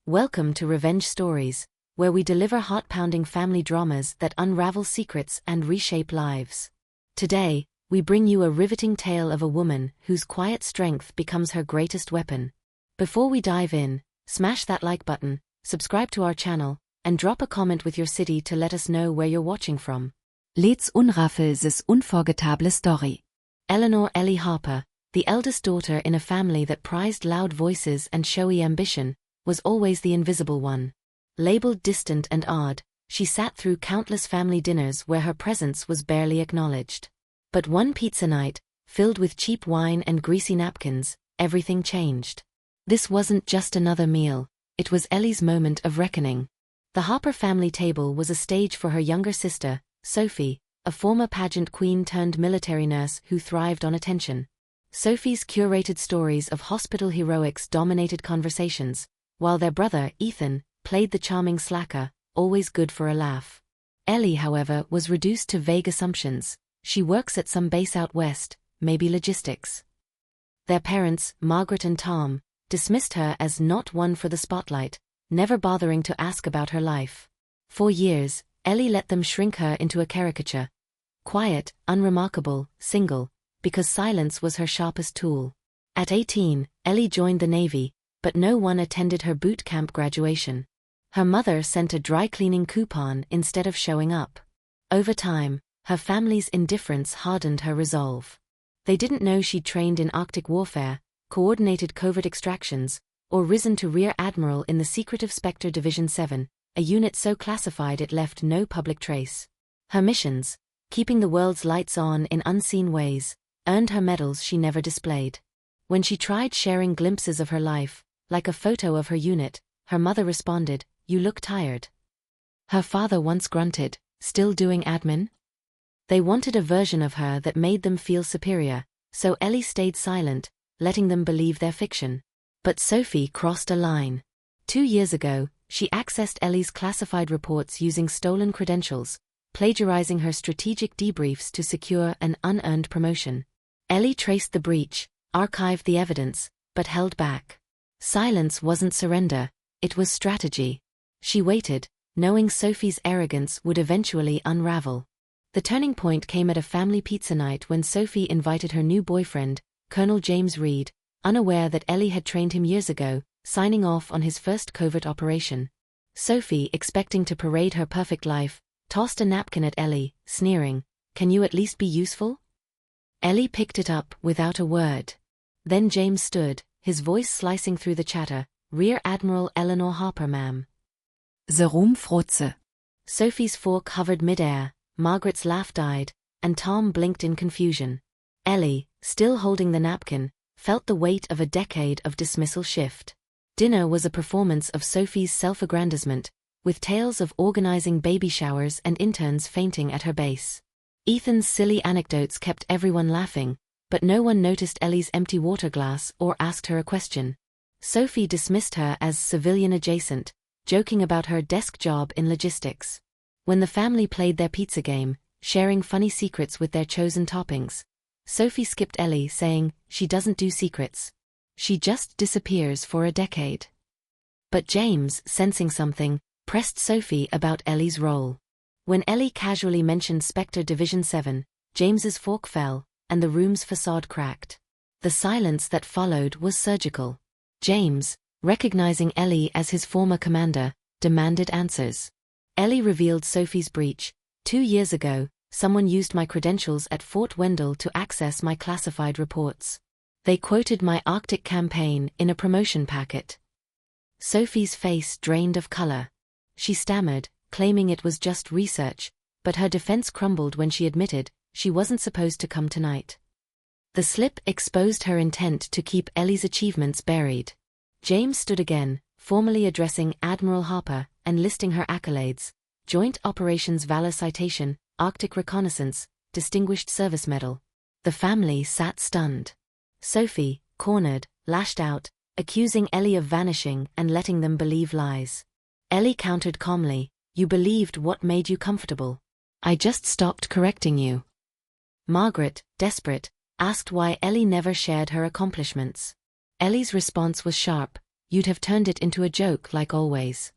Welcome to Revenge Stories, where we deliver heart-pounding family dramas that unravel secrets and reshape lives. Today, we bring you a riveting tale of a woman whose quiet strength becomes her greatest weapon. Before we dive in, smash that like button, subscribe to our channel, and drop a comment with your city to let us know where you're watching from. Let's unravel this unforgettable story. Eleanor Ellie Harper, the eldest daughter in a family that prized loud voices and showy ambition, was always the invisible one. Labeled distant and odd, she sat through countless family dinners where her presence was barely acknowledged. But one pizza night, filled with cheap wine and greasy napkins, everything changed. This wasn't just another meal, it was Ellie's moment of reckoning. The Harper family table was a stage for her younger sister, Sophie, a former pageant queen turned military nurse who thrived on attention. Sophie's curated stories of hospital heroics dominated conversations, while their brother, Ethan, played the charming slacker, always good for a laugh. Ellie, however, was reduced to vague assumptions. She works at some base out west, maybe logistics. Their parents, Margaret and Tom, dismissed her as not one for the spotlight, never bothering to ask about her life. For years, Ellie let them shrink her into a caricature. Quiet, unremarkable, single, because silence was her sharpest tool. At 18, Ellie joined the Navy, but no one attended her boot camp graduation. Her mother sent a dry cleaning coupon instead of showing up. Over time, her family's indifference hardened her resolve. They didn't know she'd trained in Arctic warfare, coordinated covert extractions, or risen to Rear Admiral in the secretive Spectre Division 7, a unit so classified it left no public trace. Her missions, keeping the world's lights on in unseen ways, earned her medals she never displayed. When she tried sharing glimpses of her life, like a photo of her unit, her mother responded, "You look tired." Her father once grunted, "Still doing admin?" They wanted a version of her that made them feel superior, so Ellie stayed silent, letting them believe their fiction. But Sophie crossed a line. 2 years ago, she accessed Ellie's classified reports using stolen credentials, plagiarizing her strategic debriefs to secure an unearned promotion. Ellie traced the breach, archived the evidence, but held back. Silence wasn't surrender, it was strategy. She waited, knowing Sophie's arrogance would eventually unravel. The turning point came at a family pizza night when Sophie invited her new boyfriend, Colonel James Reed, unaware that Ellie had trained him years ago, signing off on his first covert operation. Sophie, expecting to parade her perfect life, tossed a napkin at Ellie, sneering, "Can you at least be useful?" Ellie picked it up without a word. Then James stood, his voice slicing through the chatter, "Rear Admiral Eleanor Harper, ma'am." The room froze. Sophie's fork hovered mid-air, Margaret's laugh died, and Tom blinked in confusion. Ellie, still holding the napkin, felt the weight of a decade of dismissal shift. Dinner was a performance of Sophie's self-aggrandizement, with tales of organizing baby showers and interns fainting at her base. Ethan's silly anecdotes kept everyone laughing, but no one noticed Ellie's empty water glass or asked her a question. Sophie dismissed her as civilian adjacent, joking about her desk job in logistics. When the family played their pizza game, sharing funny secrets with their chosen toppings, Sophie skipped Ellie, saying, "She doesn't do secrets. She just disappears for a decade." But James, sensing something, pressed Sophie about Ellie's role. When Ellie casually mentioned Spectre Division 7, James's fork fell, and the room's facade cracked. The silence that followed was surgical. James, recognizing Ellie as his former commander, demanded answers. Ellie revealed Sophie's breach. 2 years ago, someone used my credentials at Fort Wendell to access my classified reports. They quoted my Arctic campaign in a promotion packet." Sophie's face drained of color. She stammered, claiming it was just research, but her defense crumbled when she admitted she wasn't supposed to come tonight. The slip exposed her intent to keep Ellie's achievements buried. James stood again, formally addressing Admiral Harper and listing her accolades: Joint Operations Valor Citation, Arctic Reconnaissance, Distinguished Service Medal. The family sat stunned. Sophie, cornered, lashed out, accusing Ellie of vanishing and letting them believe lies. Ellie countered calmly, "You believed what made you comfortable. I just stopped correcting you." Margaret, desperate, asked why Ellie never shared her accomplishments. Ellie's response was sharp, you'd have turned it into a joke like always.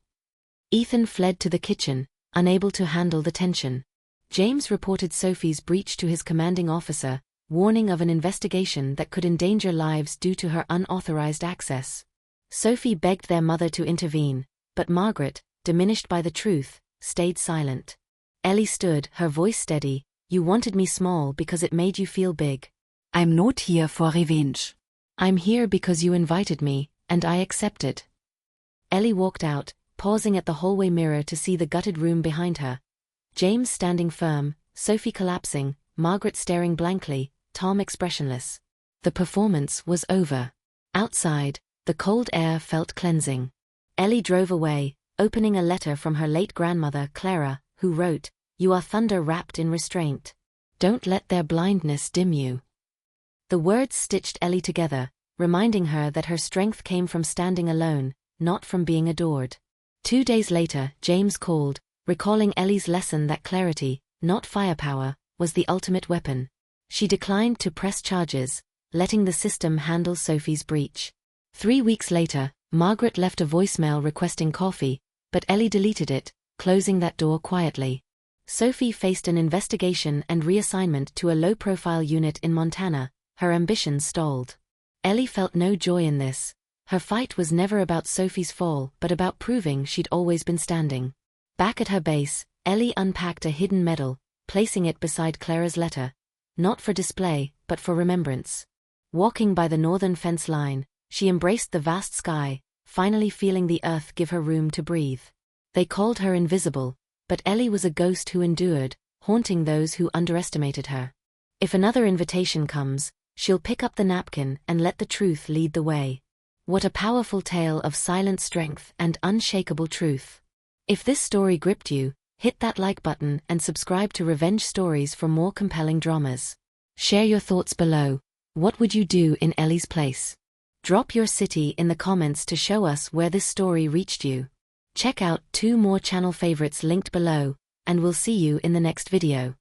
Ethan fled to the kitchen, unable to handle the tension. James reported Sophie's breach to his commanding officer, warning of an investigation that could endanger lives due to her unauthorized access. Sophie begged their mother to intervene, but Margaret, diminished by the truth, stayed silent. Ellie stood, her voice steady. You wanted me small because it made you feel big. I'm not here for revenge. I'm here because you invited me, and I accepted. Ellie walked out, pausing at the hallway mirror to see the gutted room behind her. James standing firm, Sophie collapsing, Margaret staring blankly, Tom expressionless. The performance was over. Outside, the cold air felt cleansing. Ellie drove away, opening a letter from her late grandmother Clara, who wrote, "You are thunder wrapped in restraint. Don't let their blindness dim you." The words stitched Ellie together, reminding her that her strength came from standing alone, not from being adored. 2 days later, James called, recalling Ellie's lesson that clarity, not firepower, was the ultimate weapon. She declined to press charges, letting the system handle Sophie's breach. 3 weeks later, Margaret left a voicemail requesting coffee, but Ellie deleted it, closing that door quietly. Sophie faced an investigation and reassignment to a low-profile unit in Montana. Her ambitions stalled. Ellie felt no joy in this. Her fight was never about Sophie's fall but about proving she'd always been standing. Back at her base, Ellie unpacked a hidden medal, placing it beside Clara's letter. Not for display, but for remembrance. Walking by the northern fence line, she embraced the vast sky, finally feeling the earth give her room to breathe. They called her invisible, but Ellie was a ghost who endured, haunting those who underestimated her. If another invitation comes, she'll pick up the napkin and let the truth lead the way. What a powerful tale of silent strength and unshakable truth. If this story gripped you, hit that like button and subscribe to Revenge Stories for more compelling dramas. Share your thoughts below. What would you do in Ellie's place? Drop your city in the comments to show us where this story reached you. Check out 2 more channel favorites linked below, and we'll see you in the next video.